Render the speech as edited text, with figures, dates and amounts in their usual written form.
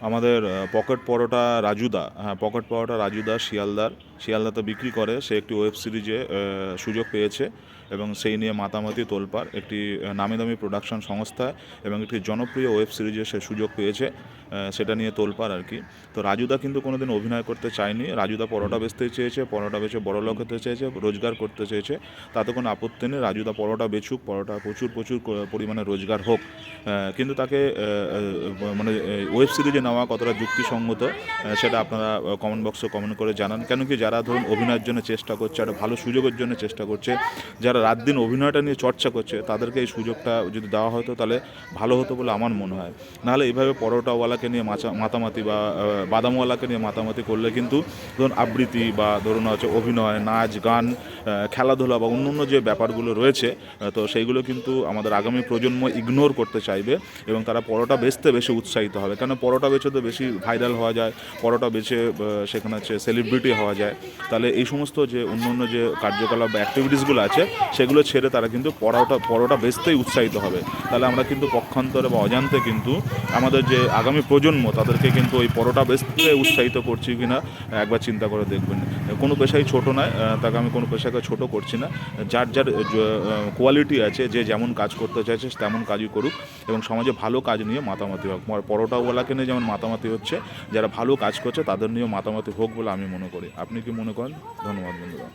আমাদের পকেট পরোটা রাজুদা, হ্যাঁ পকেট পরোটা রাজুদা শিয়ালদাতে বিক্রি করে। সে একটি ওয়েব সিরিজে সুযোগ পেয়েছে এবং সেই নিয়ে মাতামাতি তোলপাড়। একটি নামি দামি প্রোডাকশন সংস্থা এবং একটি জনপ্রিয় ওয়েব সিরিজে সে সুযোগ পেয়েছে, সেটা নিয়ে তোলপাড় আর কি। তো রাজুদা কিন্তু কোনোদিন অভিনয় করতে চায়নি। রাজুদা পরোটা বেচতে চেয়েছে, পরোটা বেচে বড়লোক হতে চেয়েছে, রোজগার করতে চেয়েছে। তাতে কোনো আপত্তি নেই, রাজুদা পরোটা বেচুক, পরোটা প্রচুর প্রচুর পরিমাণে রোজগার হোক। কিন্তু তাকে মানে ওয়েব সিরিজে নেওয়া কতটা যুক্তিসঙ্গত সেটা আপনারা কমেন্ট বক্সে কমেন্ট করে জানান। কেন কি যারা ধরুন অভিনয়ের জন্য চেষ্টা করছে, একটা ভালো সুযোগের জন্য চেষ্টা করছে, যারা রাত দিন অভিনয়টা নিয়ে চর্চা করছে, তাদেরকে এই সুযোগটা যদি দেওয়া হতো তাহলে ভালো হতো বলে আমার মনে হয়। নাহলে এইভাবে পরোটাওয়ালাকে নিয়ে মাতামাতি বা বাদামওয়ালাকে নিয়ে মাতামাতি করলে কিন্তু ধরুন আবৃত্তি বা ধরুন হচ্ছে অভিনয়, নাচ গান, খেলাধুলা বা অন্য অন্য যে ব্যাপারগুলো রয়েছে, তো সেইগুলো কিন্তু আমাদের আগামী প্রজন্ম ইগনোর করতে চাইবে এবং তারা পরোটা বেচতে বেশি উৎসাহিত হবে। কেন পরোটা বেচে তো বেশি ভাইরাল হওয়া যায়, পরোটা বেচে সেখানে হচ্ছে সেলিব্রিটি হওয়া যায়। তাহলে এই সমস্ত যে অন্য অন্য যে কার্যকলাপ বা অ্যাক্টিভিটিসগুলো আছে সেগুলো ছেড়ে তারা কিন্তু পরোটা বেচতেই উৎসাহিত হবে। তাহলে আমরা কিন্তু পক্ষান্তরে বা অজান্তে কিন্তু আমাদের যে আগামী প্রজন্ম তাদেরকে কিন্তু ওই পরোটা বেচতে উৎসাহিত করছি কি না একবার চিন্তা করে দেখবেন। কোনো পেশাই ছোটো নয়, তাকে আমি কোনো পেশাকে ছোটো করছি না। যার যার কোয়ালিটি আছে, যে যেমন কাজ করতে চাইছে তেমন কাজই করুক এবং সমাজে ভালো কাজ নিয়ে মাতামাতি হোক। পরোটাওয়ালাকে নিয়ে যেমন মাতামাতি হচ্ছে, যারা ভালো কাজ করছে তাদের নিয়েও মাতামাতি হোক বলে আমি মনে করি। আপনি কি মনে করেন? ধন্যবাদ বন্ধুরা।